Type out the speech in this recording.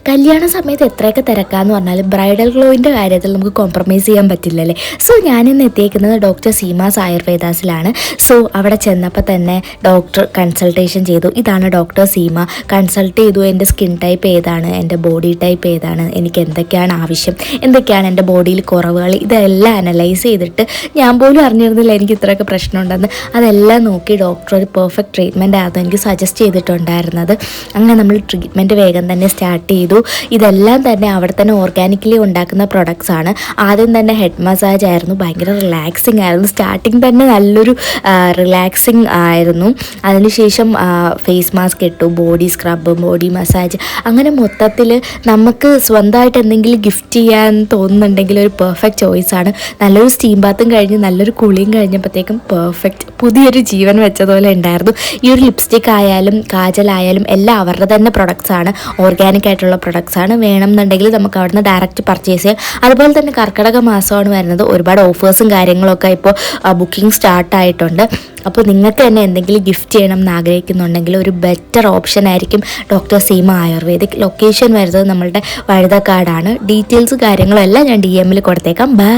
കല്യാണ സമയത്ത് എത്രയൊക്കെ തിരക്കാന്ന് പറഞ്ഞാലും ബ്രൈഡൽ ഗ്ലോയിൻ്റെ കാര്യത്തിൽ നമുക്ക് കോംപ്രമൈസ് ചെയ്യാൻ പറ്റില്ലല്ലേ. സോ ഞാനിന്ന് എത്തിയേക്കുന്നത് ഡോക്ടർ സീമാസ് ആയുർവേദാസിലാണ്. സോ അവിടെ ചെന്നപ്പോൾ തന്നെ ഡോക്ടർ കൺസൾട്ടേഷൻ ചെയ്തു. ഇതാണ് ഡോക്ടർ സീമ. കൺസൾട്ട് ചെയ്തു. എൻ്റെ സ്കിൻ ടൈപ്പ് ഏതാണ്, എൻ്റെ ബോഡി ടൈപ്പ് ഏതാണ്, എനിക്ക് എന്തൊക്കെയാണ് ആവശ്യം, എന്തൊക്കെയാണ് എൻ്റെ ബോഡിയിൽ കുറവുകൾ, ഇതെല്ലാം അനലൈസ് ചെയ്തിട്ട് ഞാൻ പോലും അറിഞ്ഞിരുന്നില്ല എനിക്ക് ഇത്രയൊക്കെ പ്രശ്നമുണ്ടെന്ന്. അതെല്ലാം നോക്കി ഡോക്ടർ ഒരു പെർഫെക്റ്റ് ട്രീറ്റ്മെൻറ്റ് ആയിരുന്നു എനിക്ക് സജസ്റ്റ് ചെയ്തിട്ടുണ്ടായിരുന്നത്. അങ്ങനെ നമ്മൾ ട്രീറ്റ്മെൻറ്റ് വേഗം തന്നെ സ്റ്റാർട്ട് ചെയ്തു. ഇതെല്ലാം തന്നെ അവിടെ തന്നെ ഓർഗാനിക്കലി ഉണ്ടാക്കുന്ന പ്രൊഡക്ട്സ് ആണ്. ആദ്യം തന്നെ ഹെഡ് മസാജ് ആയിരുന്നു, ഭയങ്കര റിലാക്സിങ് ആയിരുന്നു. സ്റ്റാർട്ടിങ് തന്നെ നല്ലൊരു റിലാക്സിങ് ആയിരുന്നു. അതിനുശേഷം ഫേസ് മാസ്ക് ഇട്ടു, ബോഡി സ്ക്രബ്, ബോഡി മസാജ്, അങ്ങനെ മൊത്തത്തിൽ നമുക്ക് സ്വന്തമായിട്ട് എന്തെങ്കിലും ഗിഫ്റ്റ് ചെയ്യാൻ തോന്നുന്നുണ്ടെങ്കിൽ ഒരു പെർഫെക്റ്റ് ചോയ്സാണ്. നല്ലൊരു സ്റ്റീം ബാത്തും കഴിഞ്ഞ് നല്ലൊരു കുളിയും കഴിഞ്ഞപ്പോഴത്തേക്കും പെർഫെക്റ്റ് പുതിയൊരു ജീവൻ വെച്ചതുപോലെ ഉണ്ടായിരുന്നു. ഈ ഒരു ലിപ്സ്റ്റിക് ആയാലും കാജലായാലും എല്ലാം അവരുടെ തന്നെ പ്രൊഡക്ട്സ് ആണ്, ഓർഗാനിക് ആയിട്ടുള്ള പ്രൊഡക്ട്സ് ആണ്. വേണമെന്നുണ്ടെങ്കിൽ നമുക്ക് അവിടുന്ന് ഡയറക്റ്റ് പർച്ചേസ് ചെയ്യാം. അതുപോലെ തന്നെ കർക്കിടക മാസമാണ് വരുന്നത്. ഒരുപാട് ഓഫേഴ്സും കാര്യങ്ങളൊക്കെ ഇപ്പോൾ ബുക്കിംഗ് സ്റ്റാർട്ടായിട്ടുണ്ട്. അപ്പോൾ നിങ്ങൾക്ക് തന്നെ എന്തെങ്കിലും ഗിഫ്റ്റ് ചെയ്യണം എന്ന് ആഗ്രഹിക്കുന്നുണ്ടെങ്കിൽ ഒരു ബെറ്റർ ഓപ്ഷൻ ആയിരിക്കും ഡോക്ടർ സീമ ആയുർവേദിക്. ലൊക്കേഷൻ വരുന്നത് നമ്മളുടെ വഴുതക്കാടാണ്. ഡീറ്റെയിൽസ് കാര്യങ്ങളും എല്ലാം ഞാൻ DM കൊടുത്തേക്കാം. ബൈ.